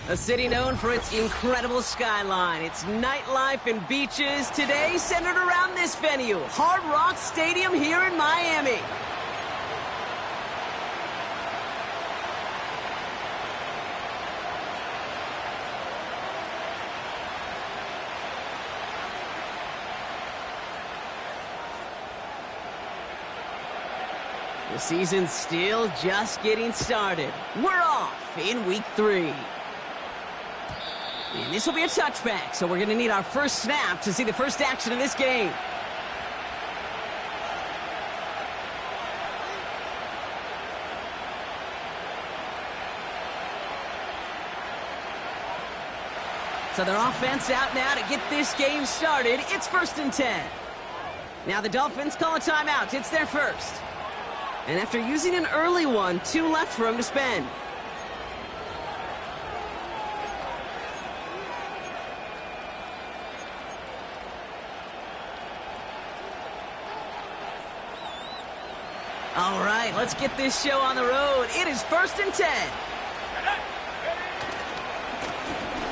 A city known for its incredible skyline, its nightlife and beaches, today centered around this venue, Hard Rock Stadium here in Miami. The season's still just getting started. We're off in week 3. And this will be a touchback, so we're going to need our first snap to see the first action of this game. So their offense out now to get this game started. It's 1st and 10. Now the Dolphins call a timeout. It's their first. And after using an early one, 2 left for them to spend. All right, let's get this show on the road. It is 1st and 10.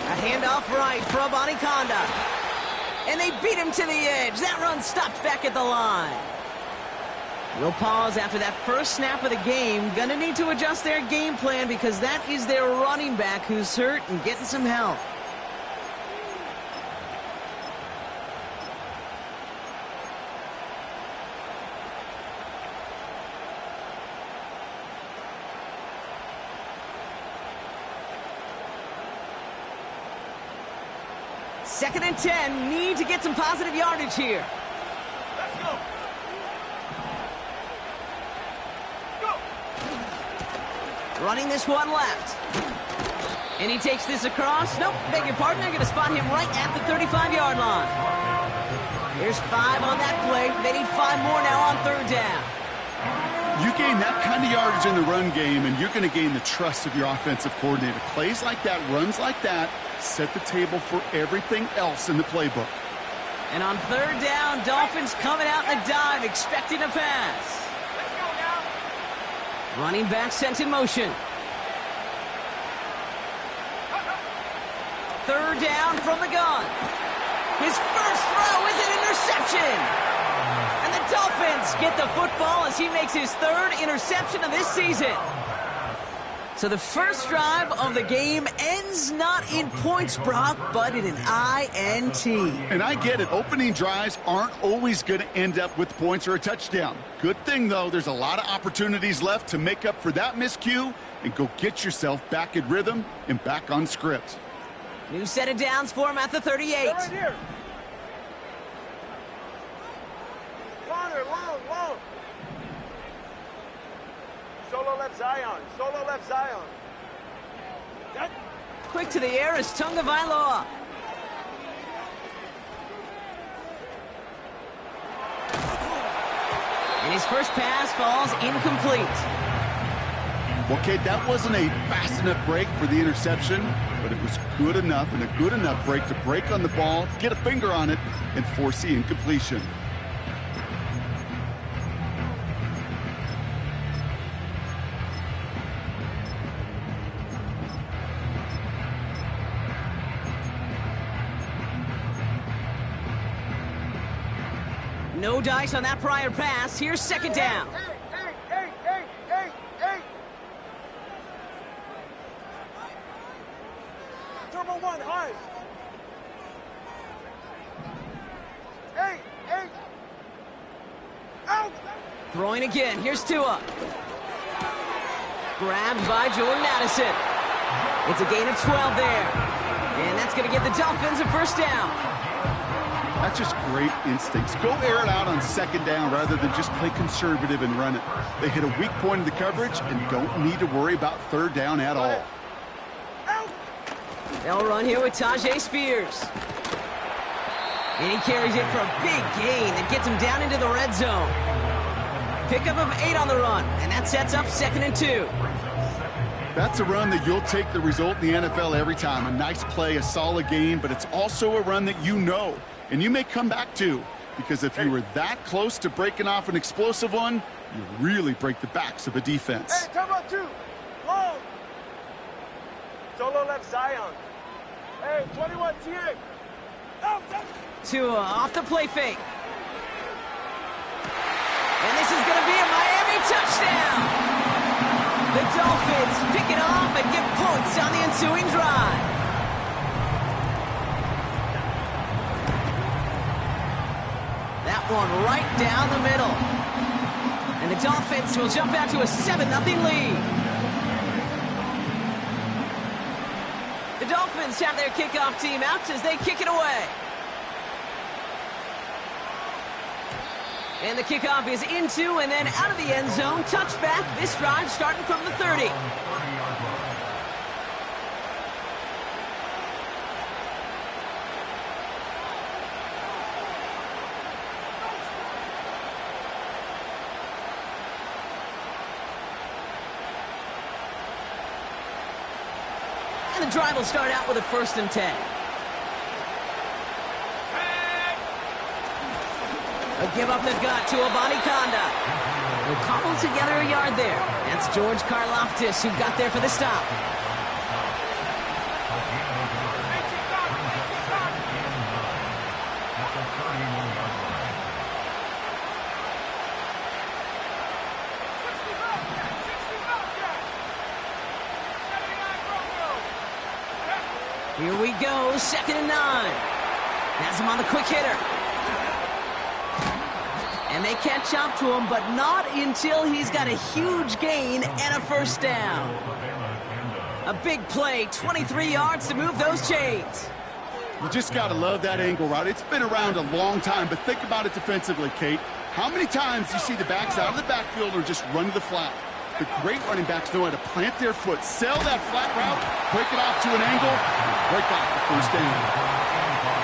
A handoff right for Abanikanda. And they beat him to the edge. That run stopped back at the line. We'll pause after that first snap of the game. Gonna need to adjust their game plan because that is their running back who's hurt and getting some help. Second and 10, need to get some positive yardage here. Let's go. Running this one left. And he takes this across. Nope, beg your pardon. They're going to spot him right at the 35-yard line. There's 5 on that play. They need 5 more now on 3rd down. You gain that kind of yardage in the run game, and you're going to gain the trust of your offensive coordinator. Plays like that, runs like that, set the table for everything else in the playbook. And on 3rd down, Dolphins coming out in the dive, expecting a pass. Let's go now. Running back sent in motion. 3rd down from the gun. His first throw is an interception. And the Dolphins get the football as he makes his 3rd interception of this season. So the first drive of the game ends not in points, Brock, but in an INT. And I get it. Opening drives aren't always going to end up with points or a touchdown. Good thing, though, there's a lot of opportunities left to make up for that miscue and go get yourself back in rhythm and back on script. New set of downs for him at the 38. Right here. Longer, long. Solo left Zion. Solo left Zion. That. Quick to the air is Tunga Vailoa. And his first pass falls incomplete. Okay, that wasn't a fast enough break for the interception, but it was good enough and a good enough break to break on the ball, get a finger on it, and force the incompletion. No dice on that prior pass. Here's 2nd down. Hey. Turbo 1, high. Hey. Out. Throwing again. Here's Tua. Grabbed by Jordan Addison. It's a gain of 12 there. And that's going to get the Dolphins a 1st down. That's just great instincts. Go air it out on 2nd down rather than just play conservative and run it. They hit a weak point in the coverage and don't need to worry about 3rd down at all. They'll run here with Tajay Spears. And he carries it for a big gain that gets him down into the red zone. Pickup of 8 on the run, and that sets up 2nd and 2. That's a run that you'll take the result in the NFL every time. A nice play, a solid game, but it's also a run that you know, and you may come back to, because if you were that close to breaking off an explosive one, you really break the backs of a defense. Hey, come on, 2. Long. Solo left Zion. Hey, 21 TA. Oh, Tua off the play fake. And this is going to be a Miami touchdown. The Dolphins pick it off and get points on the ensuing drive. That one right down the middle. And the Dolphins will jump out to a 7-0 lead. The Dolphins have their kickoff team out as they kick it away. And the kickoff is into and then out of the end zone. Touchback. This drive starting from the 30. And the drive will start out with a 1st and 10. A give up the gut to Abanikanda. He'll cobble together a yard there. That's George Karlaftis who got there for the stop. Here we go, 2nd and 9. Has him on the quick hitter. And they catch up to him, but not until he's got a huge gain and a 1st down. A big play, 23 yards to move those chains. You just got to love that angle route. It's been around a long time, but think about it defensively, Kate. How many times do you see the backs out of the backfield or just run to the flat? The great running backs know how to plant their foot, sell that flat route, break it off to an angle, and break off the 1st down.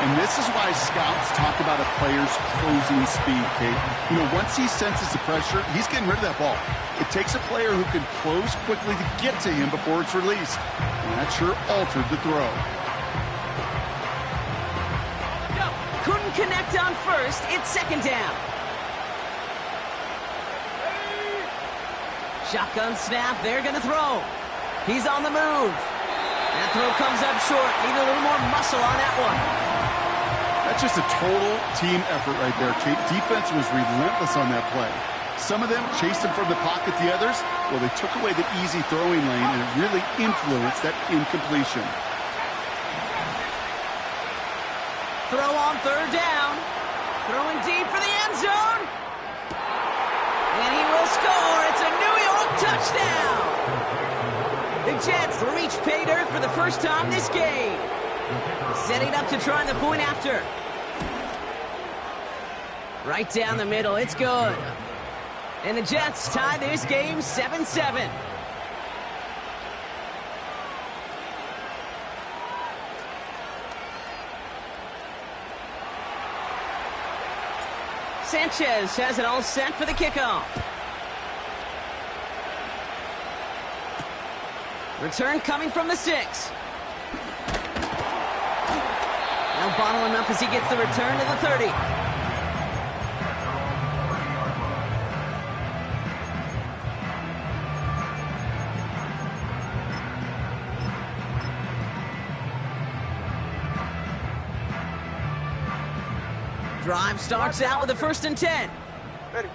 And this is why scouts talk about a player's closing speed, Kate. You know, once he senses the pressure, he's getting rid of that ball. It takes a player who can close quickly to get to him before it's released. And that sure altered the throw. Couldn't connect on 1st. It's 2nd down. Shotgun snap. They're going to throw. He's on the move. That throw comes up short. Need a little more muscle on that one. That's just a total team effort right there, Kate. Defense was relentless on that play. Some of them chased him from the pocket. The others, well, they took away the easy throwing lane, and it really influenced that incompletion. Throw on 3rd down. Throwing deep for the end zone. And he will score. It's a New York touchdown. The Jets reach pay dirt for the 1st time this game. Setting up to try the point after. Right down the middle. It's good. And the Jets tie this game 7-7. Sanchez has it all set for the kickoff. Return coming from the 6. Now bottle him up as he gets the return to the 30. Drive starts out with a 1st and 10. Ready.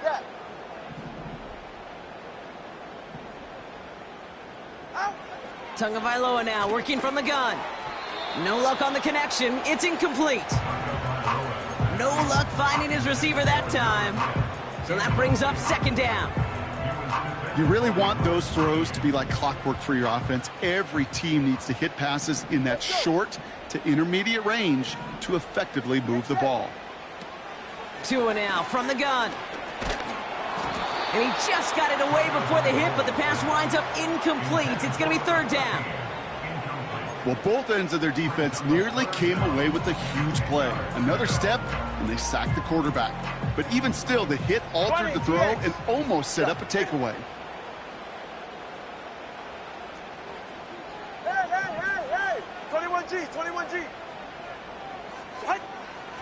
Snap. Out. Tagovailoa now working from the gun. No luck on the connection. It's incomplete. No luck finding his receiver that time. So that brings up 2nd down. You really want those throws to be like clockwork for your offense. Every team needs to hit passes in that short to intermediate range to effectively move the ball. Tua now from the gun. And he just got it away before the hit, but the pass winds up incomplete. It's going to be 3rd down. Well, both ends of their defense nearly came away with a huge play. Another step, and they sacked the quarterback. But even still, the hit altered the throw and almost set up a takeaway. Hey! 21G, 21G.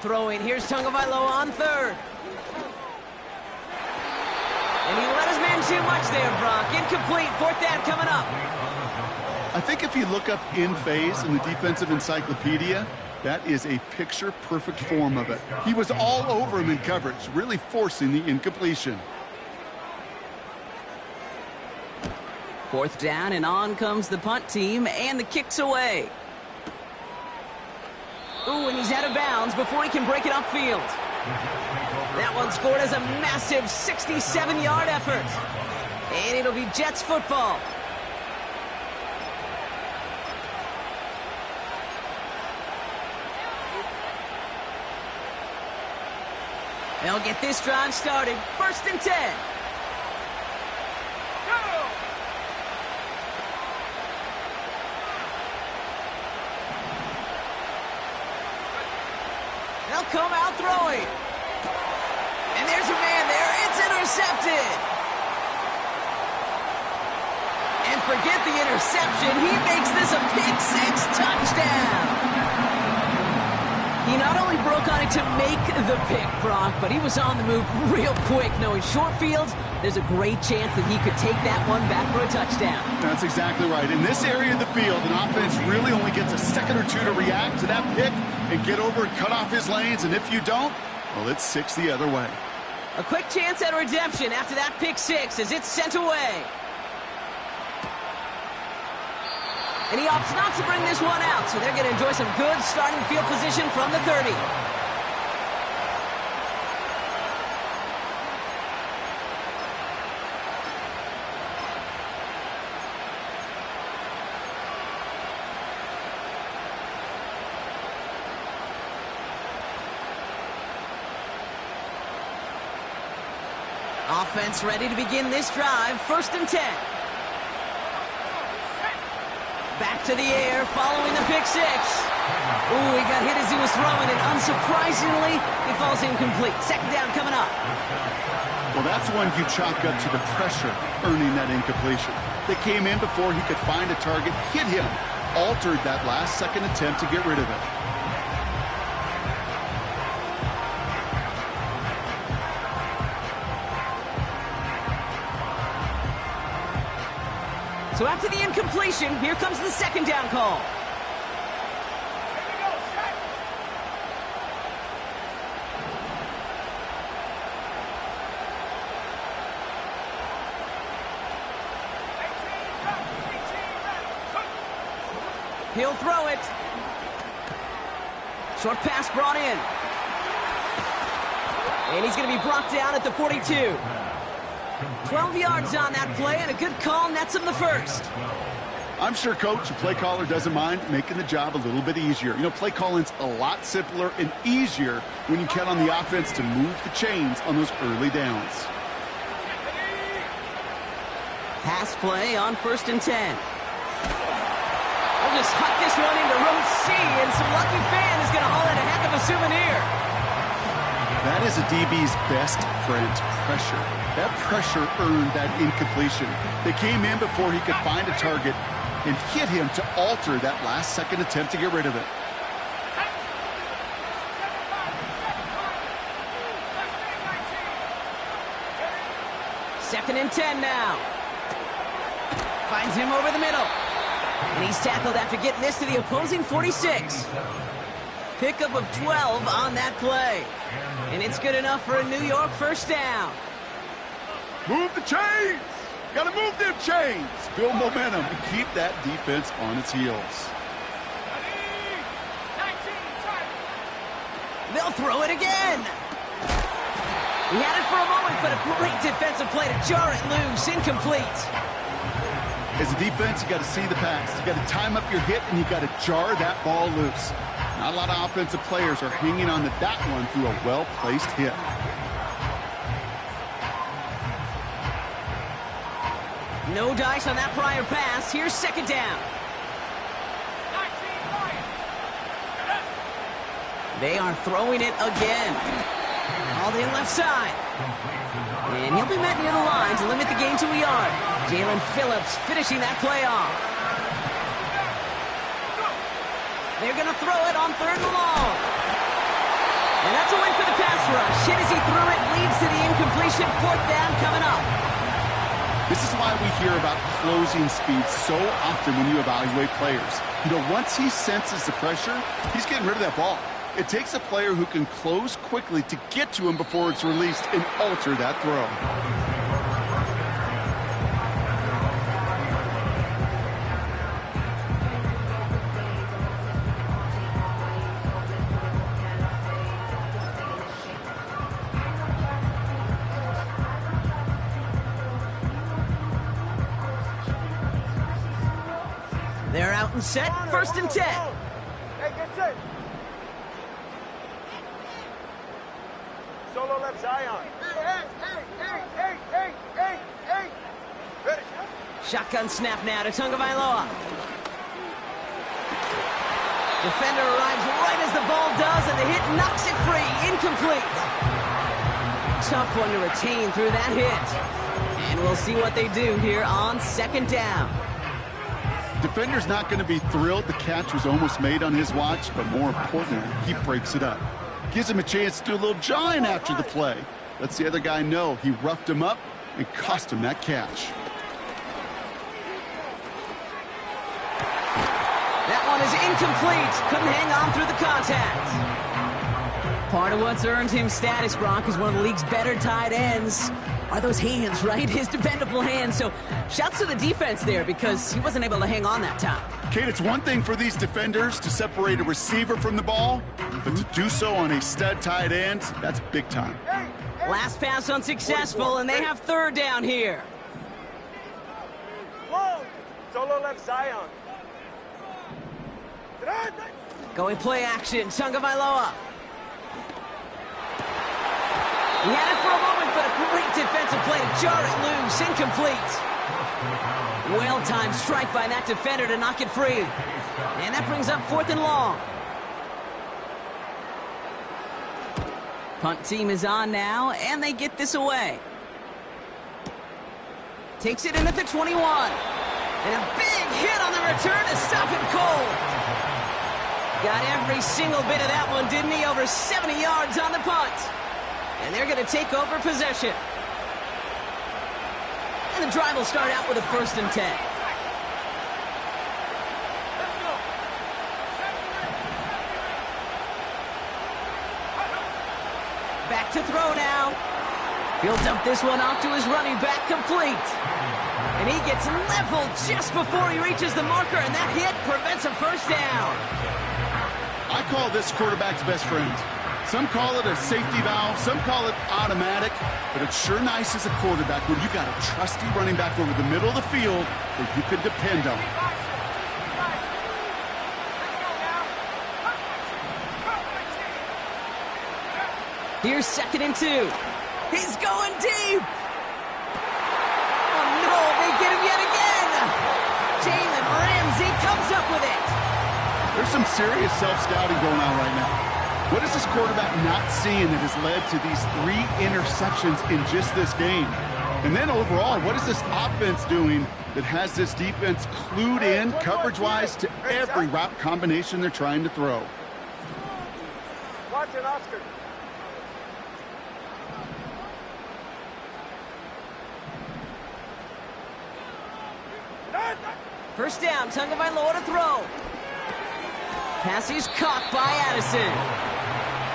Throwing, here's Tagovailoa on third. And he let his man too much there, Brock. Incomplete, fourth down coming up. I think if you look up in phase in the defensive encyclopedia, that is a picture-perfect form of it. He was all over him in coverage, really forcing the incompletion. Fourth down, and on comes the punt team, and the kick's away. Ooh, and he's out of bounds before he can break it upfield. That one scored as a massive 67-yard effort. And it'll be Jets football. They'll get this drive started. 1st and 10. They'll come out throwing. And there's a man there. It's intercepted. And forget the interception. He makes this a pick-6 touchdown. He not only broke on it to make the pick, Brock, but he was on the move real quick. Knowing short fields, there's a great chance that he could take that one back for a touchdown. That's exactly right. In this area of the field, an offense really only gets a second or two to react to that pick and get over and cut off his lanes. And if you don't, well, it's 6 the other way. A quick chance at redemption after that pick-6 as it's sent away. And he opts not to bring this one out, so they're going to enjoy some good starting field position from the 30. Offense ready to begin this drive. 1st and 10. Back to the air, following the pick-6. Ooh, he got hit as he was throwing, and unsurprisingly, he falls incomplete. 2nd down coming up. Well, that's one you chalk up to the pressure earning that incompletion. They came in before he could find a target, hit him, altered that last-second attempt to get rid of it. So after the incompletion, here comes the 2nd down call. He'll throw it. Short pass brought in. And he's going to be brought down at the 42. 12 yards on that play, and a good call nets him the 1st. I'm sure, Coach, the play caller doesn't mind making the job a little bit easier. You know, play calling's a lot simpler and easier when you count on the offense to move the chains on those early downs. Pass play on 1st and 10. We'll just huck this one into row C, and some lucky fan is going to haul in a heck of a souvenir. That is a DB's best friend, pressure. That pressure earned that incompletion. They came in before he could find a target and hit him to alter that last-second attempt to get rid of it. Second and 10 now. Finds him over the middle. And he's tackled after getting this to the opposing 46. Pickup of 12 on that play. And it's good enough for a New York 1st down. Move the chains! Gotta move them chains! Build momentum and keep that defense on its heels. They'll throw it again. He had it for a moment, but a great defensive play to jar it loose. Incomplete. As a defense, you got to see the pass. You got to time up your hit, and you got to jar that ball loose. Not a lot of offensive players are hanging on to that one through a well-placed hit. No dice on that prior pass. Here's 2nd down. They are throwing it again. Hauled in left side. And he'll be met near the line to limit the gain to a yard. Jalen Phillips finishing that play off. They're going to throw it on 3rd and long. And that's a win for the pass rush. Hit as he threw it, leads to the incompletion. 4th down coming up. This is why we hear about closing speed so often when you evaluate players. You know, once he senses the pressure, he's getting rid of that ball. It takes a player who can close quickly to get to him before it's released and alter that throw. They're out and set, 1st and 10. Hey, get set. Solo left Zion. Hey. Ready. Shotgun snap now to Tagovailoa. Defender arrives right as the ball does, and the hit knocks it free. Incomplete. Tough one to retain through that hit. And we'll see what they do here on 2nd down. Defender's not going to be thrilled the catch was almost made on his watch, but more importantly, he breaks it up. Gives him a chance to do a little jawing after the play. Lets the other guy know he roughed him up and cost him that catch. That one is incomplete. Couldn't hang on through the contact. Part of what's earned him status, Gronk, is one of the league's better tight ends. Are those hands, right? His dependable hands. So shouts to the defense there because he wasn't able to hang on that time. Kate, it's one thing for these defenders to separate a receiver from the ball, but to do so on a stud tight end, that's big time. Last pass unsuccessful, and they have 3rd down here. Whoa! Solo left Zion. Going play action, Tagovailoa. He had it for a moment, but a great defensive play to jar it loose. Incomplete. Well-timed strike by that defender to knock it free. And that brings up 4th and long. Punt team is on now, and they get this away. Takes it in at the 21. And a big hit on the return to stop him cold. Got every single bit of that one, didn't he? Over 70 yards on the punt. And they're going to take over possession. And the drive will start out with a 1st and 10. Back to throw now. He'll dump this one off to his running back, complete. And he gets leveled just before he reaches the marker, and that hit prevents a 1st down. I call this quarterback's best friend. Some call it a safety valve, some call it automatic, but it's sure nice as a quarterback when you got a trusty running back over the middle of the field that you can depend on. Here's 2nd and 2. He's going deep. Oh, no, they get him yet again. Jalen Ramsey comes up with it. There's some serious self-scouting going on right now. What is this quarterback not seeing that has led to these 3 interceptions in just this game? And then overall, what is this offense doing that has this defense clued in coverage-wise to every route combination they're trying to throw? Watch it, Oscar. First down, Tagovailoa to throw. Pass is caught by Addison.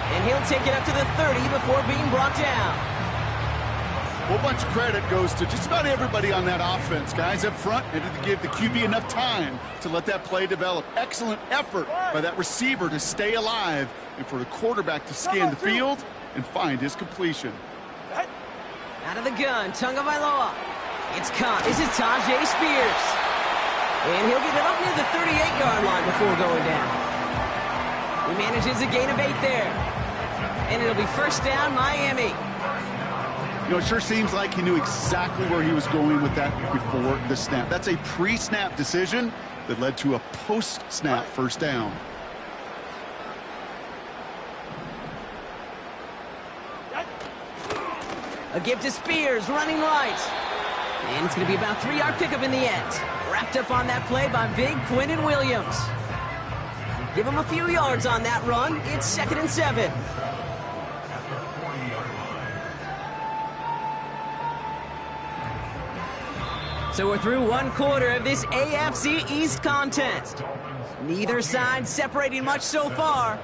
And he'll take it up to the 30 before being brought down. A whole bunch of credit goes to just about everybody on that offense. Guys up front had to give the QB enough time to let that play develop. Excellent effort by that receiver to stay alive and for the quarterback to scan the field and find his completion. Out of the gun, Tagovailoa. It's caught. This is Tajay Spears. And he'll get it up near the 38-yard line before going down. He manages a gain of 8 there. And it'll be 1st down, Miami. You know, it sure seems like he knew exactly where he was going with that before the snap. That's a pre-snap decision that led to a post-snap 1st down. A give to Spears, running right. And it's going to be about 3-yard pickup in the end. Wrapped up on that play by big Quinnen Williams. Give him a few yards on that run. It's 2nd and 7. So we're through one quarter of this AFC East contest. Neither side separating much so far.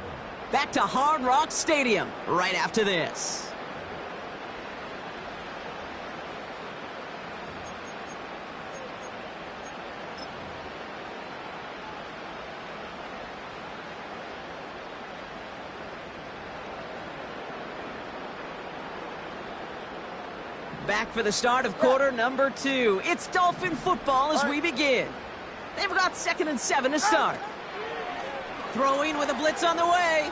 Back to Hard Rock Stadium right after this. Back for the start of quarter number 2. It's Dolphin football as we begin. They've got 2nd and 7 to start. Throwing with a blitz on the way.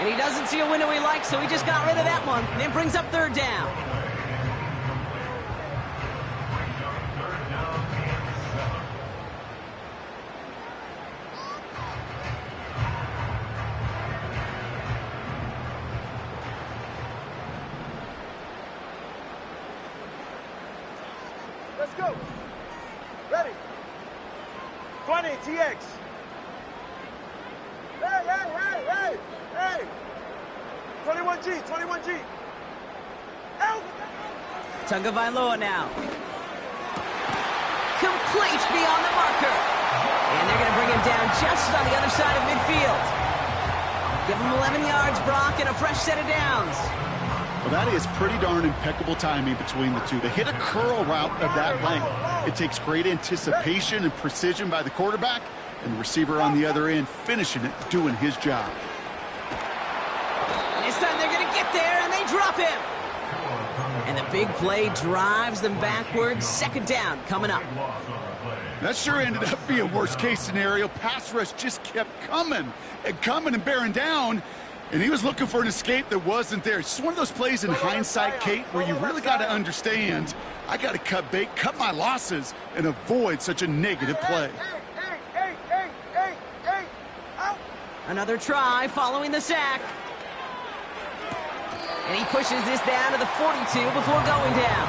And he doesn't see a window he likes, so he just got rid of that one. And it brings up 3rd down. Let's go. Ready. 20, TX. Hey. 21G, 21G. Out. Tagovailoa now. Complete beyond the marker. And they're going to bring him down just on the other side of midfield. Give him 11 yards, Brock, and a fresh set of downs. Well, that is pretty darn impeccable timing between the two. To hit a curl route of that length, it takes great anticipation and precision by the quarterback, and the receiver on the other end finishing it, doing his job. And this time they're going to get there, and they drop him. And the big play drives them backwards. 2nd down coming up. That sure ended up being worst-case scenario. Pass rush just kept coming and bearing down. And he was looking for an escape that wasn't there. It's just one of those plays in hindsight, Kate, where you really got to understand, I got to cut bait, cut my losses, and avoid such a negative play. Another try following the sack. And he pushes this down to the 42 before going down.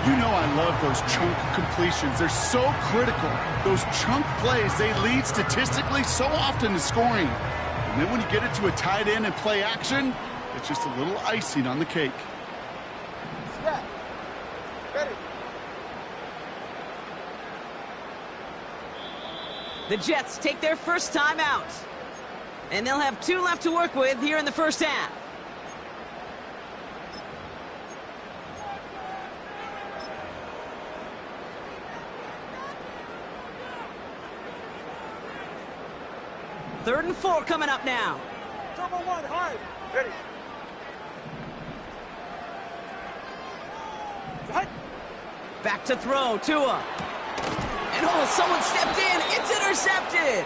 You know I love those chunk completions. They're so critical. Those chunk plays, they lead statistically so often to scoring. And then when you get it to a tight end and play action, it's just a little icing on the cake. Yeah. Ready. The Jets take their first time out. And they'll have 2 left to work with here in the first half. Third and 4 coming up now. Double one, hard. Ready. Hut. Back to throw, Tua. And someone stepped in. It's intercepted.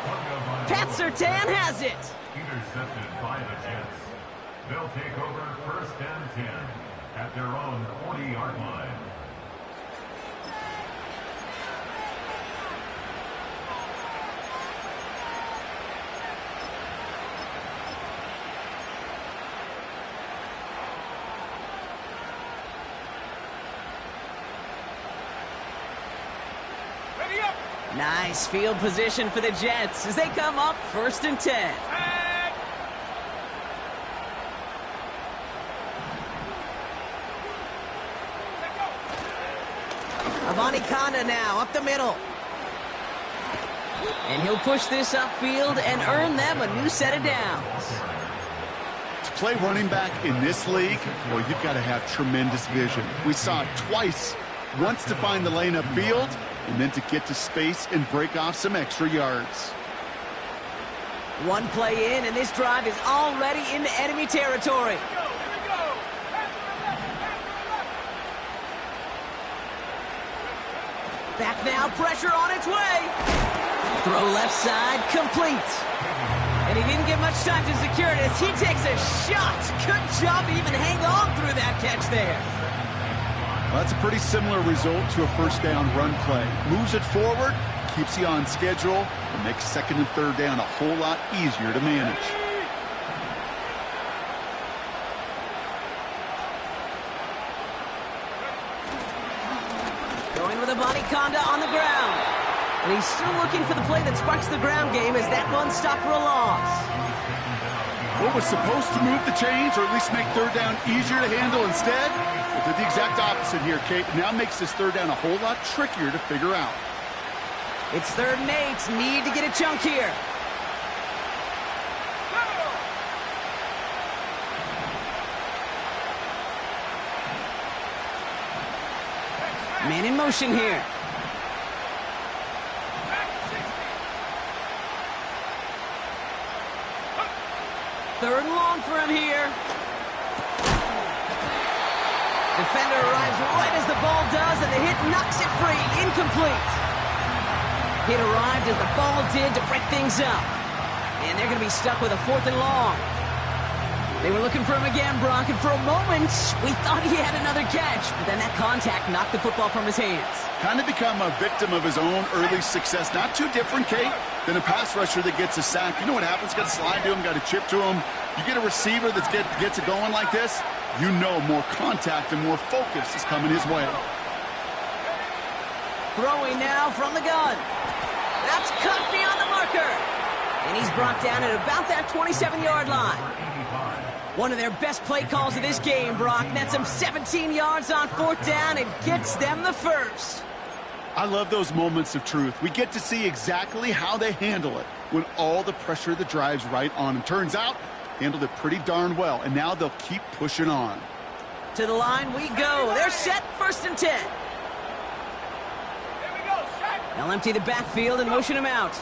Pat Surtain has it. Intercepted by the Jets. They'll take over 1st and 10 at their own 40-yard line. Nice field position for the Jets as they come up 1st and 10. Avani Kanda now up the middle. And he'll push this upfield and earn them a new set of downs. To play running back in this league, well, you've got to have tremendous vision. We saw it twice. Once to find the lane upfield, and then to get to space and break off some extra yards. One play in, and this drive is already into enemy territory. Back now, pressure on its way. Throw left side, complete. And he didn't get much time to secure it as he takes a shot. Good job to even hang on through that catch there. Well, that's a pretty similar result to a first down run play. Moves it forward, keeps you on schedule, and makes 2nd and 3rd down a whole lot easier to manage. with a body conda on the ground. And he's still looking for the play that sparks the ground game as that one stopped for a loss. What was supposed to move the chains, or at least make third down easier to handle instead, well, did the exact opposite here, Kate. Now makes this third down a whole lot trickier to figure out. It's 3rd and 8. Need to get a chunk here. Man in motion here. Third and long for him here. Defender arrives right as the ball does, and the hit knocks it free. Incomplete. Hit arrived as the ball did to break things up. And they're going to be stuck with a 4th and long. They were looking for him again, Brock, and for a moment, we thought he had another catch. But then that contact knocked the football from his hands. Kind of become a victim of his own early success. Not too different, Kate, than a pass rusher that gets a sack. You know what happens? Got to slide to him, got to chip to him. You get a receiver that gets it going like this, you know more contact and more focus is coming his way. Throwing now from the gun. That's cut beyond the marker. And he's brought down at about that 27-yard line. One of their best play calls of this game, Brock. Nets them 17 yards on 4th down and gets them the first. I love those moments of truth. We get to see exactly how they handle it when all the pressure of the drive's right on them. Turns out, handled it pretty darn well, and now they'll keep pushing on. To the line we go. They're set, 1st and 10. They'll empty the backfield and motion him out.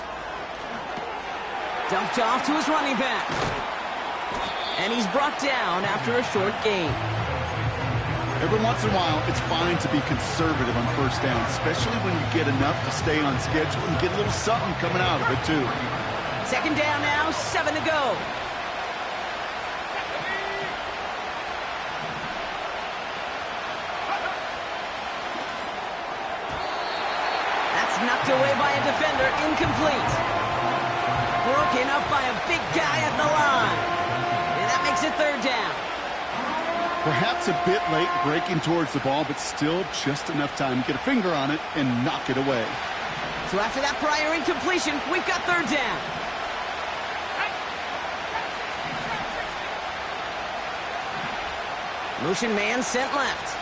Dumped off to his running back. And he's brought down after a short gain. Every once in a while, it's fine to be conservative on 1st down, especially when you get enough to stay on schedule and get a little something coming out of it, too. 2nd down now, 7 to go. That's knocked away by a defender, incomplete. Broken up by a big guy at the line. And that makes it 3rd down. Perhaps a bit late breaking towards the ball, but still just enough time to get a finger on it and knock it away. So after that prior incompletion, we've got 3rd down. Motion man sent left.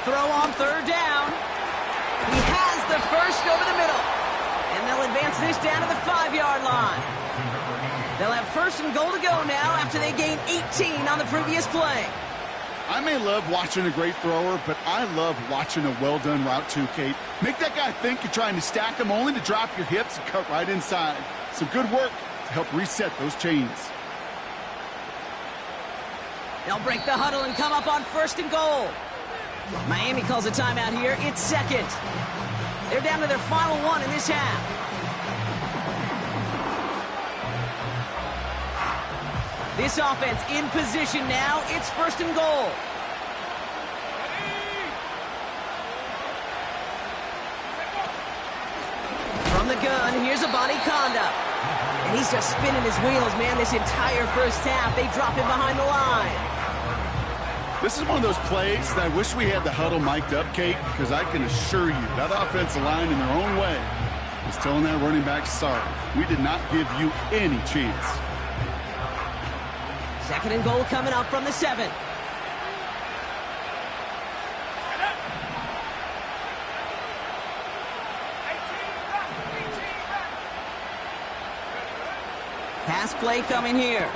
Throw on 3rd down. He has the first over the middle. And they'll advance this down to the 5-yard line. They'll have 1st and goal to go now after they gain 18 on the previous play. I may love watching a great thrower, but I love watching a well-done route too, Kate. Make that guy think you're trying to stack him only to drop your hips and cut right inside. Some good work to help reset those chains. They'll break the huddle and come up on 1st and goal. Miami calls a timeout here. It's 2nd. They're down to their final one in this half. This offense in position now. It's 1st and goal. From the gun, here's a body conduct. And he's just spinning his wheels, man, this entire 1st half. They drop him behind the line. This is one of those plays that I wish we had the huddle mic'd up, Kate, because I can assure you that offensive line in their own way is telling that running back, sorry, we did not give you any chance. 2nd and goal coming up from the 7. Pass play coming here.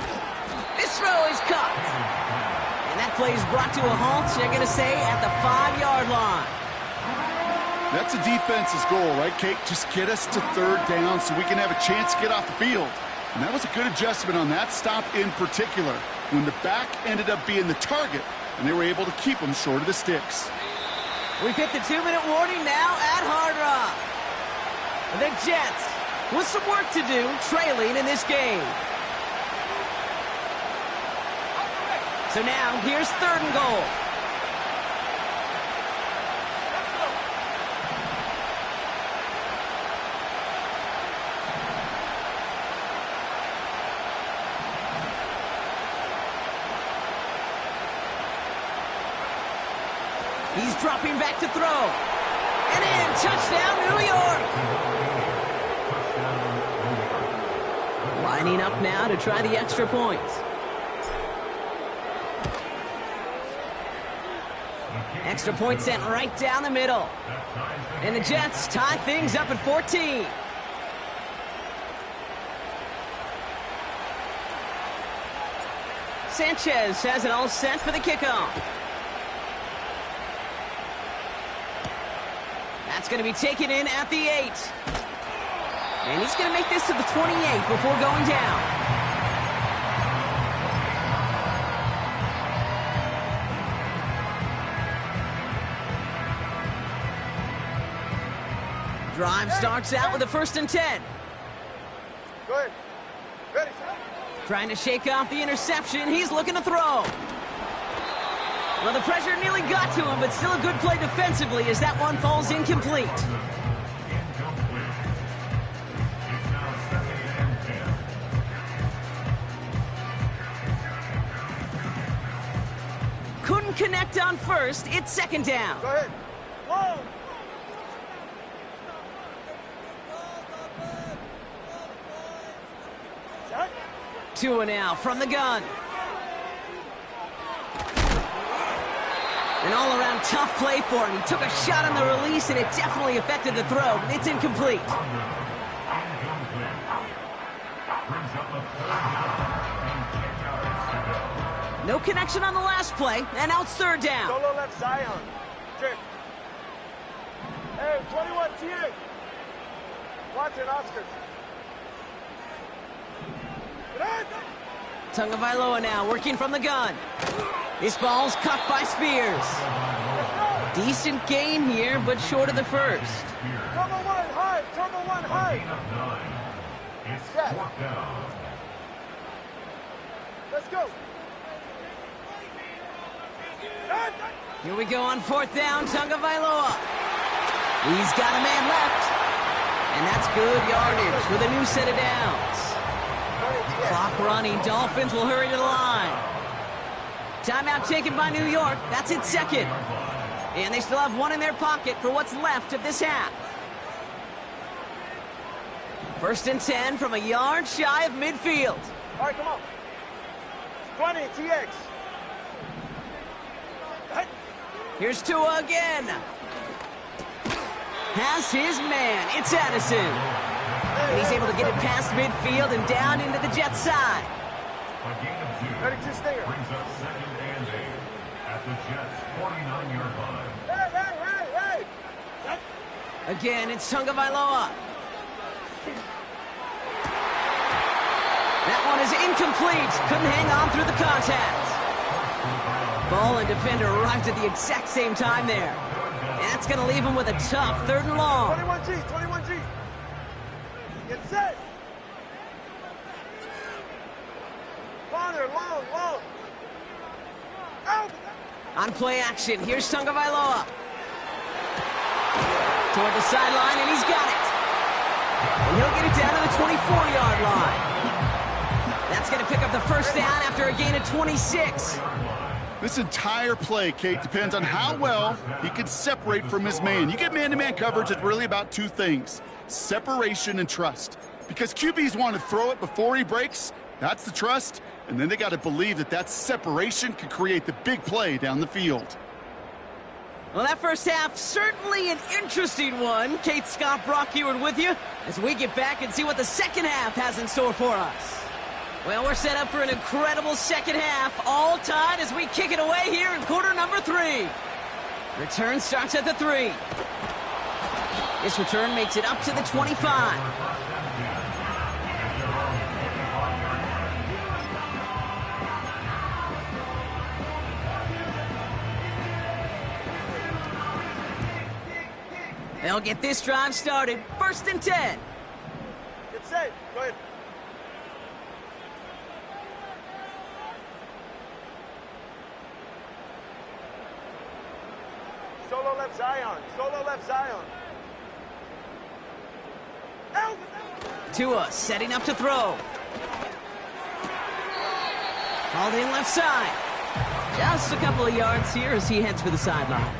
This throw is caught. And that play is brought to a halt, they're going to say, at the 5-yard line. That's a defense's goal, right, Kate? Just get us to 3rd down so we can have a chance to get off the field. And that was a good adjustment on that stop in particular, when the back ended up being the target, and they were able to keep them short of the sticks. We've hit the 2-minute warning now at Hard Rock. The Jets with some work to do, trailing in this game. So now, here's 3rd and goal. He's dropping back to throw. And in, touchdown, New York. Lining up now to try the extra point. Extra point sent right down the middle. And the Jets tie things up at 14. Sanchez has it all set for the kickoff. That's going to be taken in at the 8. And he's going to make this to the 28 before going down. Drive starts out with a 1st and 10. Good. Ready. Trying to shake off the interception. He's looking to throw. Well, the pressure nearly got to him, but still a good play defensively as that one falls incomplete. Couldn't connect on first. It's 2nd down. Go ahead. Whoa. Two and out from the gun. An all-around tough play for him. He took a shot on the release, and it definitely affected the throw. It's incomplete. No connection on the last play, and now it's 3rd down. Solo left Zion. Check. Hey, 21 TA. Watson, Oscars. Tagovailoa now working from the gun. This ball's cut by Spears. Decent gain here, but short of the first. Turbo 1 high. Turbo 1 high. It's 4th down. Let's go. Here we go on 4th down, Tagovailoa. He's got a man left. And that's good yardage with a new set of downs. Clock running. Dolphins will hurry to the line. Timeout taken by New York. That's its 2nd. And they still have one in their pocket for what's left of this half. 1st and 10 from a yard shy of midfield. All right, come on. 20, TX. Here's Tua again. Has his man. It's Addison. And he's able to get it past midfield and down into the Jets side. A gain of 2. Ready to stinger. Brings up 2nd and 8 at the Jets' 49-yard line. Hey. Again, it's Tagovailoa. That one is incomplete. Couldn't hang on through the contact. Ball and defender arrived at the exact same time there. And that's going to leave him with a tough 3rd and long. 21G. Get set. Corner, long. Out. On play action, here's Tagovailoa. Toward the sideline, and he's got it. And he'll get it down to the 24-yard line. That's going to pick up the 1st down after a gain of 26. This entire play, Kate, depends on how well he can separate from his man. You get man-to-man coverage, it's really about 2 things: separation and trust. Because QBs want to throw it before he breaks, that's the trust, and then they got to believe that that separation can create the big play down the field. Well, that first half, certainly an interesting one. Kate, Scott, Brock here with you as we get back and see what the 2nd half has in store for us. Well, we're set up for an incredible 2nd half, all tied as we kick it away here in quarter number 3. Return starts at the 3. This return makes it up to the 25. They'll get this drive started. 1st and 10. Get set. Go ahead. Solo left Zion. Solo left Zion. Out. Tua setting up to throw. Called in left side. Just a couple of yards here as he heads for the sideline.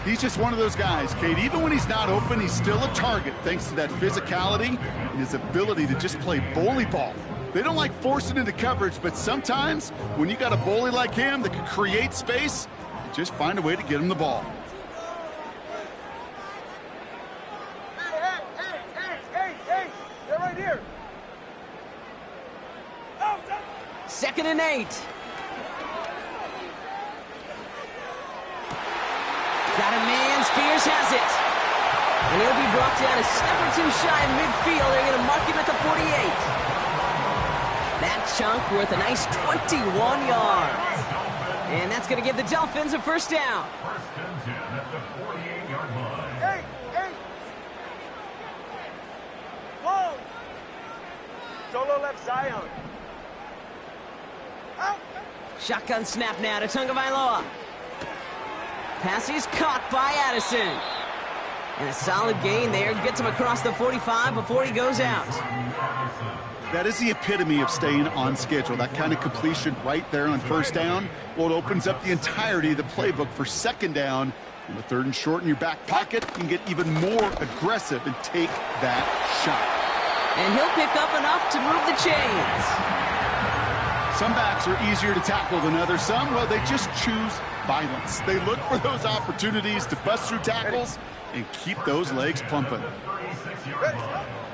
He's just one of those guys, Kate. Even when he's not open, he's still a target thanks to that physicality and his ability to just play bully ball. They don't like forcing into coverage, but sometimes when you got a bully like him that can create space, just find a way to get him the ball. Hey, they're right here. Second and 8. Got a man, Spears has it. And he'll be brought down a step or two shy in midfield. They're going to mark him at the 48. That chunk worth a nice 21 yards. And that's going to give the Dolphins a first down. First and 10 at the 48-yard line. Hey! Whoa! Solo left Zion. Out! Shotgun snap now to Tagovailoa. Pass is caught by Addison. And a solid gain there. Gets him across the 45 before he goes out. That is the epitome of staying on schedule. That kind of completion right there on first down. Well, it opens up the entirety of the playbook for second down. And the third and short in your back pocket, you can get even more aggressive and take that shot. And he'll pick up enough to move the chains. Some backs are easier to tackle than others. Some, well, they just choose violence. They look for those opportunities to bust through tackles and keep those legs pumping.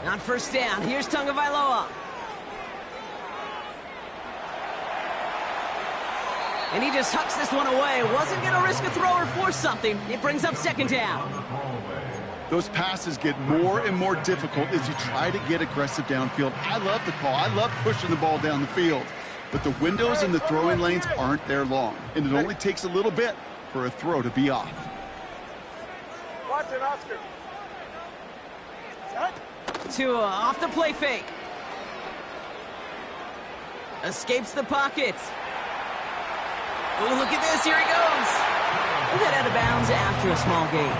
On first down, here's Tagovailoa. And he just hucks this one away. Wasn't going to risk a throw or force something. It brings up second down. Those passes get more and more difficult as you try to get aggressive downfield. I love the call. I love pushing the ball down the field. But the windows in the throwing lanes aren't there long. And it only takes a little bit for a throw to be off. Watson, Oscar. Tua off the play fake. Escapes the pocket. Oh, look at this. Here he goes. We'll head out of bounds after a small gain.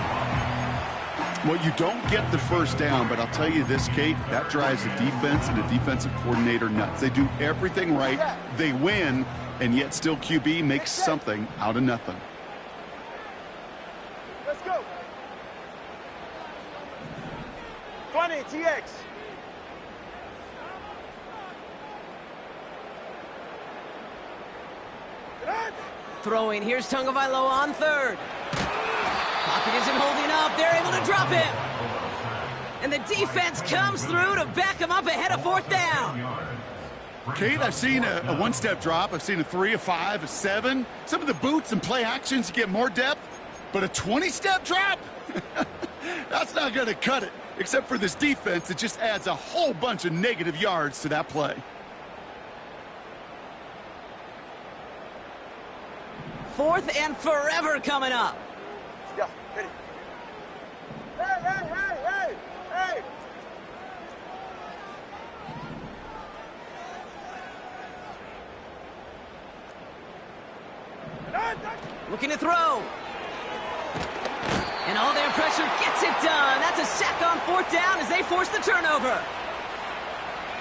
Well, you don't get the first down, but I'll tell you this, Kate, that drives the defense and the defensive coordinator nuts. They do everything right. They win, and yet still QB makes something out of nothing. Let's go. 20, TX. Throwing, here's Tagovailoa on third. Pocket isn't holding up. They're able to drop him. And the defense comes through to back him up ahead of fourth down. Kate, I've seen a one-step drop. I've seen a 3, a 5, a 7. Some of the boots and play actions, you get more depth. But a 20-step drop? That's not going to cut it. Except for this defense, it just adds a whole bunch of negative yards to that play. Fourth and forever coming up. Yeah, hit it. Hey! Looking to throw. And all their pressure gets it done. That's a sack on fourth down as they force the turnover.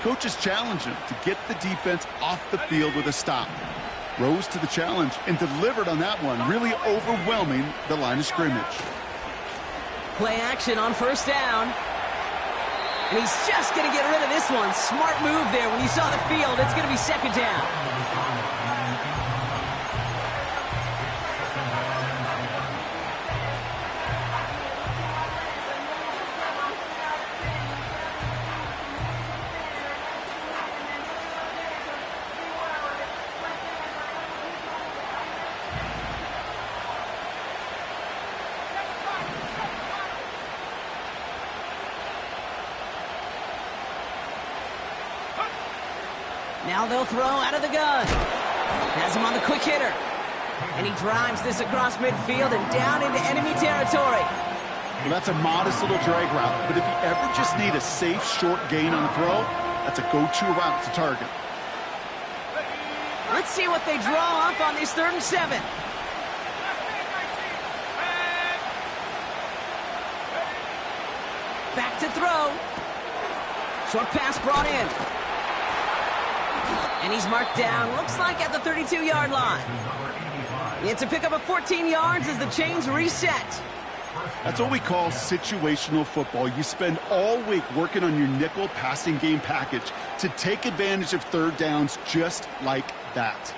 Coaches challenge him to get the defense off the field with a stop. Rose to the challenge and delivered on that one, really overwhelming the line of scrimmage. Play action on first down. And he's just going to get rid of this one. Smart move there. When you saw the field, it's going to be second down. Now they'll throw out of the gun. Has him on the quick hitter. And he drives this across midfield and down into enemy territory. Well, that's a modest little drag route, but if you ever just need a safe, short gain on a throw, that's a go-to route to target. Let's see what they draw up on this 3rd and 7. Back to throw. Short pass brought in. And he's marked down, looks like at the 32-yard line. It's a pickup of 14 yards as the chains reset. That's what we call situational football. You spend all week working on your nickel passing game package to take advantage of third downs just like that.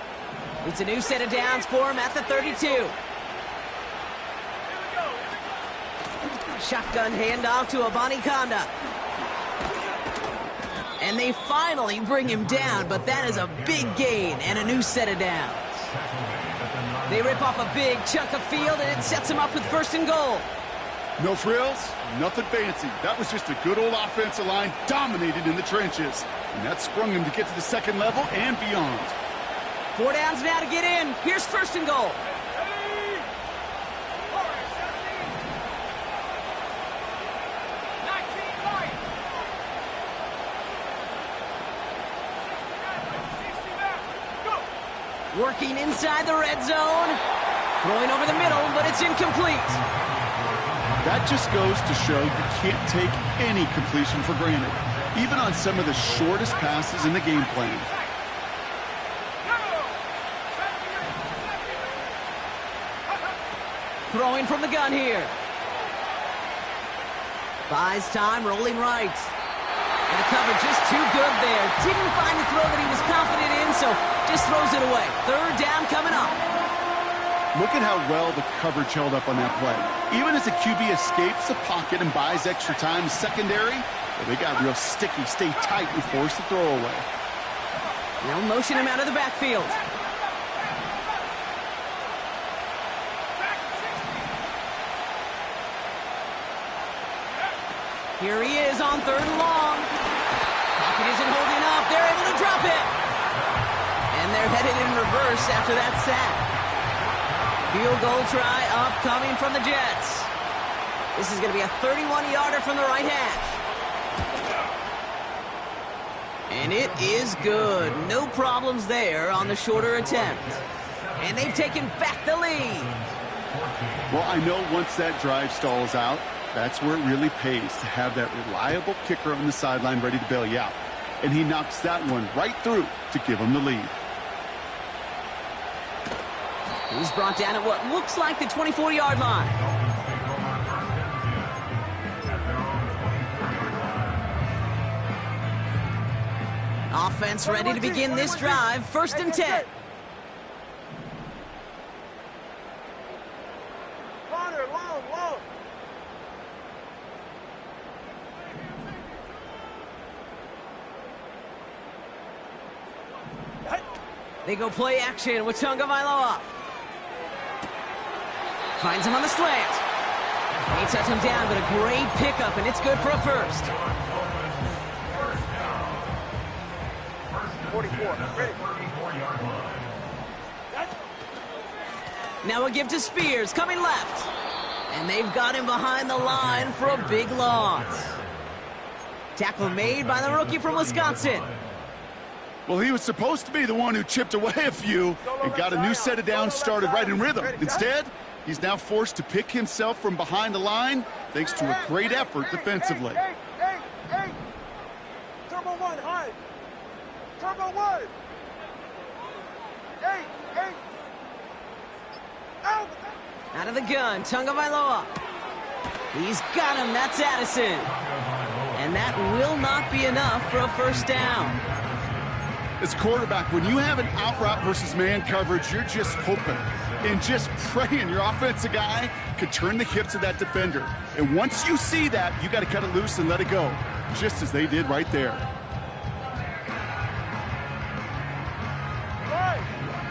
It's a new set of downs for him at the 32. Shotgun handoff to Abanikanda. And they finally bring him down, but that is a big gain and a new set of downs. They rip off a big chunk of field, and it sets him up with 1st and goal. No frills, nothing fancy. That was just a good old offensive line dominated in the trenches. And that sprung him to get to the second level and beyond. 4 downs now to get in. Here's 1st and goal. Working inside the red zone. Throwing over the middle, but it's incomplete. That just goes to show you can't take any completion for granted, even on some of the shortest passes in the game plan. Throwing from the gun here. Buys time, rolling right. And the cover just too good there. Didn't find the throw that he was confident in, so just throws it away. 3rd down coming up. Look at how well the coverage held up on that play. Even as the QB escapes the pocket and buys extra time secondary, well, they got real sticky, stay tight, and force the throw away. They'll motion him out of the backfield. Here he is on 3rd and long. Pocket isn't holding up. They're able to drop it. And they're headed in reverse after that sack. Field goal try upcoming from the Jets. This is going to be a 31-yarder from the right hash. And it is good. No problems there on the shorter attempt. And they've taken back the lead. Well, I know once that drive stalls out, that's where it really pays to have that reliable kicker on the sideline ready to bail you out. And he knocks that one right through to give him the lead. He's brought down at what looks like the 24-yard line. Offense ready to begin this drive. 1st and 10. Corner, long. They go play action with Tagovailoa. Finds him on the slant. They touch him down, but a great pickup, and it's good for a 1st. 44, ready. Now a give to Spears, coming left. And they've got him behind the line for a big loss. Tackle made by the rookie from Wisconsin. Well, he was supposed to be the one who chipped away a few and got a new set of downs started right in rhythm. Instead, he's now forced to pick himself from behind the line thanks to a great effort defensively. Hey. Turbo 1, high. Turbo 1. Hey. Out. Out of the gun, Tagovailoa. He's got him, that's Addison. And that will not be enough for a 1st down. As quarterback, when you have an out route versus man coverage, you're just hoping and just praying your offensive guy could turn the hips of that defender. And once you see that, you got to cut it loose and let it go, just as they did right there.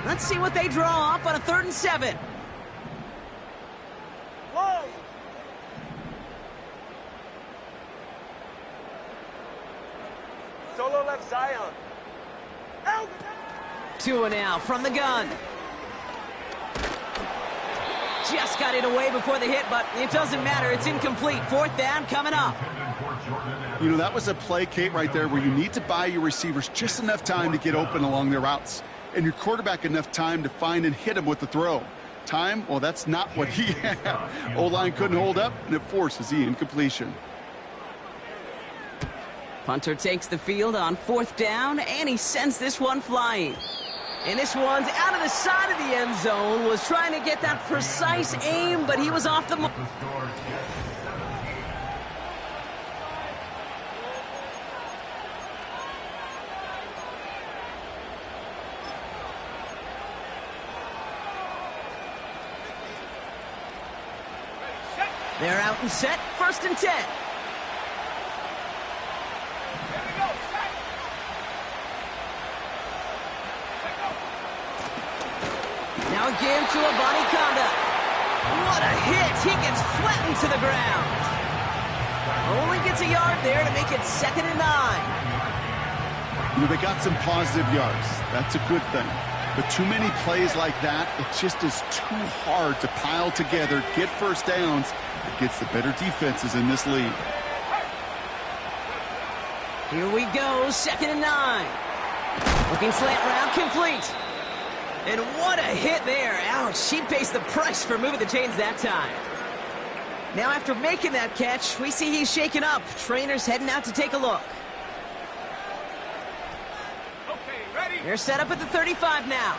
Let's see what they draw up on a 3rd and 7. Long. Solo left Zion. Out. 2 now from the gun. Just got it away before the hit, but it doesn't matter. It's incomplete. 4th down coming up. You know, that was a play, Kate, right there where you need to buy your receivers just enough time to get open along their routes, and your quarterback enough time to find and hit him with the throw. Time, well, that's not what he had. O-line couldn't hold up, and it forces the incompletion. Punter takes the field on 4th down, and he sends this one flying. And this one's out of the side of the end zone. Was trying to get that precise aim, but he was off the mark. They're out and set, 1st and 10. Now again to Abanikanda. What a hit! He gets flattened to the ground. Only gets a yard there to make it 2nd and 9. You know, they got some positive yards. That's a good thing. But too many plays like that, it just is too hard to pile together, get first downs against the better defenses in this league. Here we go, 2nd and 9. Looking slant route, complete. And what a hit there. Ouch, she pays the price for moving the chains that time. Now after making that catch, we see he's shaken up. Trainer's heading out to take a look. Okay, ready? They're set up at the 35 now.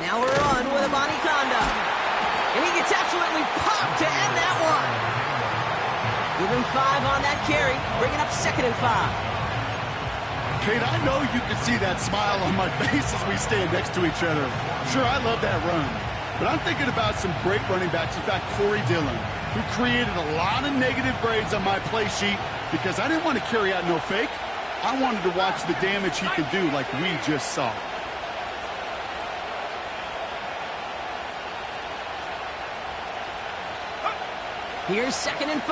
Now we're on with Abanikanda. And he gets absolutely popped to end that one. Give him 5 on that carry, bringing up 2nd and 5. Kate, I know you can see that smile on my face as we stand next to each other. Sure, I love that run. But I'm thinking about some great running backs. In fact, Corey Dillon, who created a lot of negative grades on my play sheet because I didn't want to carry out no fake. I wanted to watch the damage he could do like we just saw. Here's 2nd and 5.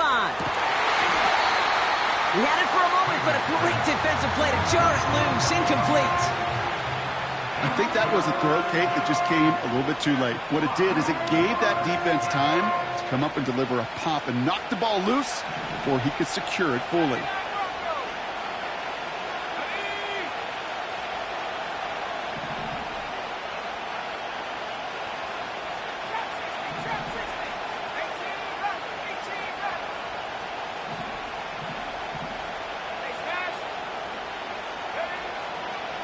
He had it for a moment, but a great defensive play to jar it loose. Incomplete. I think that was a throw, Kate, that just came a little bit too late. What it did is it gave that defense time to come up and deliver a pop and knock the ball loose before he could secure it fully.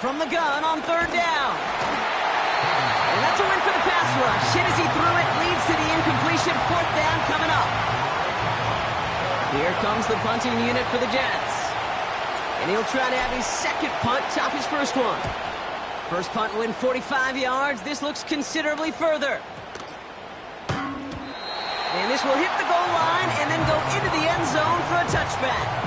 From the gun on 3rd down. And that's a win for the pass rush. Hit as he threw it, leads to the incompletion. 4th down coming up. Here comes the punting unit for the Jets. And he'll try to have his 2nd punt top his 1st one. First punt win 45 yards. This looks considerably further. And this will hit the goal line and then go into the end zone for a touchback.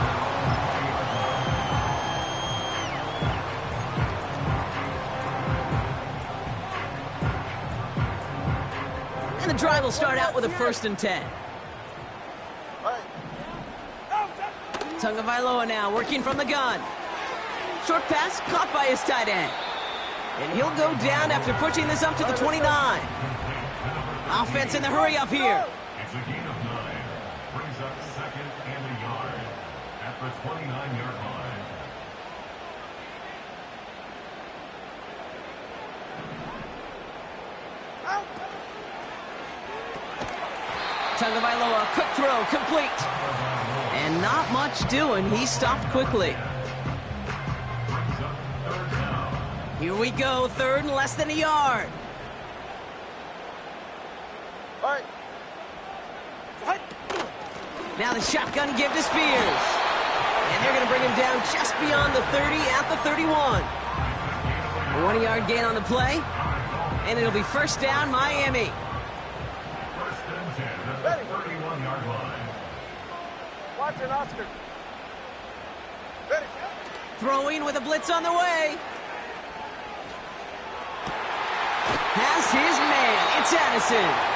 And the drive will start out with a 1st and 10. Tagovailoa now working from the gun. Short pass caught by his tight end. And he'll go down after pushing this up to the 29. Offense in the hurry up here. It's a gain of 9. Brings up 2nd and a yard at the 29-yard line. Tagovailoa, quick throw, complete. And not much doing. He stopped quickly. Brings up 3rd down. Here we go, 3rd and less than a yard. All right. Now the shotgun give to Spears. And they're going to bring him down just beyond the 30 at the 31. A 1-yard gain on the play. And it'll be 1st down, Miami. 1st and 10 at the 31-yard line. Watch it, Oscar. Ready. Throwing with a blitz on the way. Has his man. It's Addison.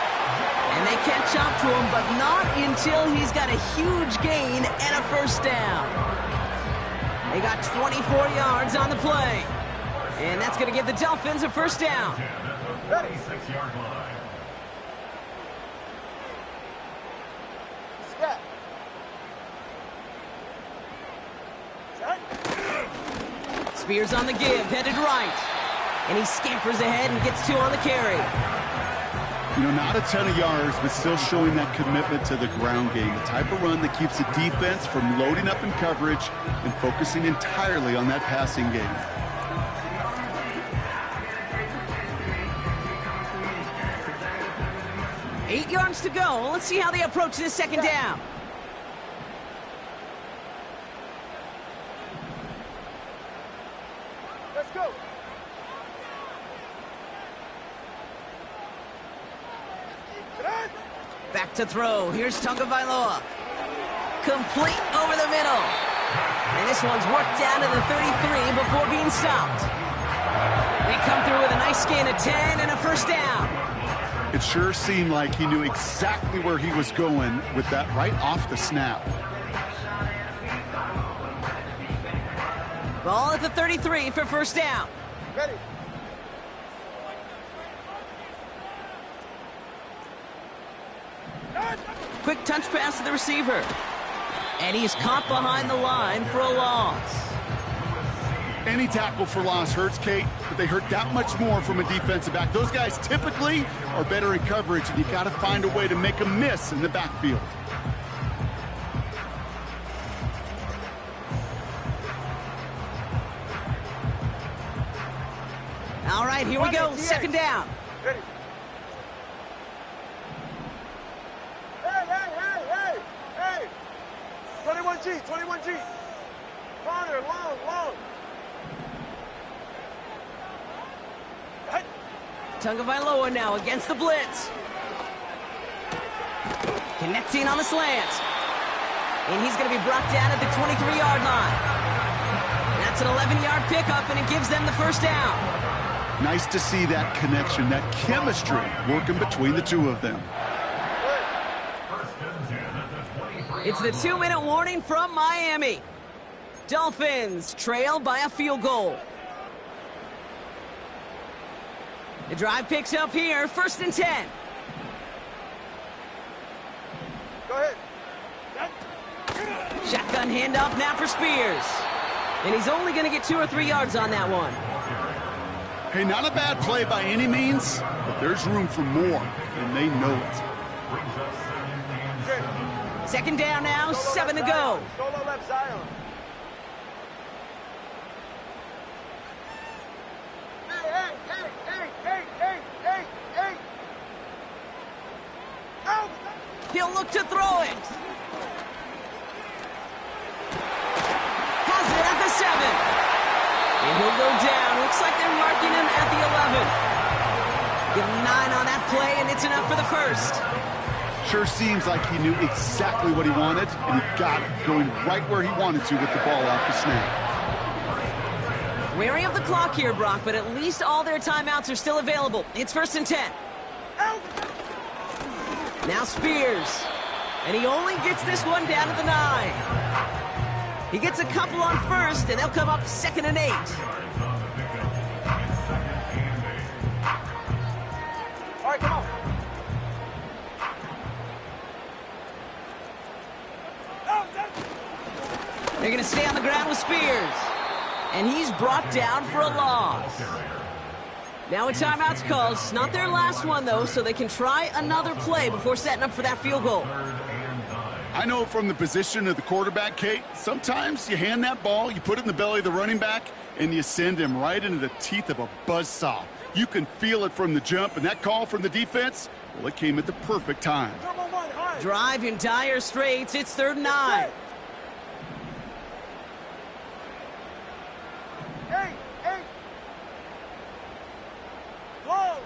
And they catch up to him, but not until he's got a huge gain and a 1st down. They got 24 yards on the play. And that's going to give the Dolphins a 1st down. 26-yard line. Scat. Spears on the give, headed right. And he scampers ahead and gets 2 on the carry. You know, not a ton of yards, but still showing that commitment to the ground game. The type of run that keeps the defense from loading up in coverage and focusing entirely on that passing game. Eight yards to go. Let's see how they approach this 2nd down. Back to throw. Here's Tagovailoa. Complete over the middle. And this one's worked down to the 33 before being stopped. They come through with a nice gain of 10 and a first down. It sure seemed like he knew exactly where he was going with that right off the snap. Ball at the 33 for first down. Ready. Quick touch pass to the receiver. And he's caught behind the line for a loss. Any tackle for loss hurts, Kate, but they hurt that much more from a defensive back. Those guys typically are better in coverage, and you got to find a way to make a miss in the backfield. All right, here we go. Second down. Ready. Hey! 21G, 21G. Corner, long. Hey. Tagovailoa now against the blitz. Connecting on the slant. And he's going to be brought down at the 23-yard line. That's an 11-yard pickup, and it gives them the first down. Nice to see that connection, that chemistry working between the two of them. It's the 2-minute warning from Miami. Dolphins trail by a field goal. The drive picks up here, 1st and 10. Go ahead. Shotgun handoff now for Spears. And he's only going to get 2 or 3 yards on that one. Hey, not a bad play by any means, but there's room for more, and they know it. Second down now, 7 to go. Solo left Zion. Hey! Out! He'll look to throw it. Has it at the 7. And he'll go down. Looks like they're marking him at the 11. Give him 9 on that play, and it's enough for the first. Sure seems like he knew exactly what he wanted, and he got it going right where he wanted to with the ball off the snap. Wary of the clock here, Brock, but at least all their timeouts are still available. It's 1st and 10. Out! Now Spears. And he only gets this one down to the 9. He gets a couple on first, and they'll come up 2nd and 8. All right, come on. They're going to stay on the ground with Spears. And he's brought down for a loss. Now a timeout's called. It's not their last one, though, so they can try another play before setting up for that field goal. I know from the position of the quarterback, Kate, sometimes you hand that ball, you put it in the belly of the running back, and you send him right into the teeth of a buzzsaw. You can feel it from the jump, and that call from the defense, well, it came at the perfect time. Drive in dire straits. It's 3rd and 9. Hey! Whoa!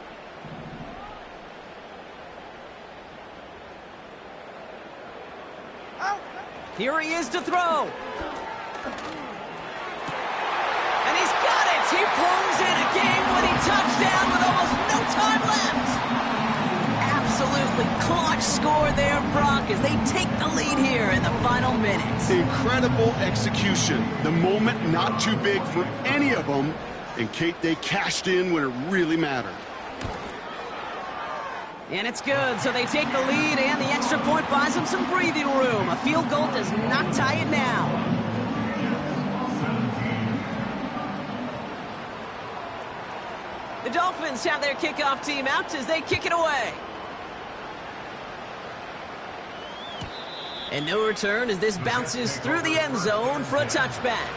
Out! Here he is to throw. And he's got it. He pulls in a game-winning touchdown with almost no time left. Absolutely clutch score there, Brock, as they take the lead here in the final minutes. Incredible execution. The moment not too big for any of them. And, Kate, they cashed in when it really mattered. And it's good, so they take the lead, and the extra point buys them some breathing room. A field goal does not tie it now. The Dolphins have their kickoff team out as they kick it away. And no return as this bounces through the end zone for a touchback.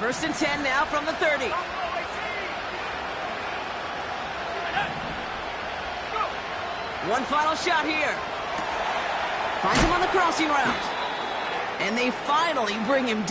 First and 10 now from the 30. One final shot here. Finds him on the crossing route. And they finally bring him down.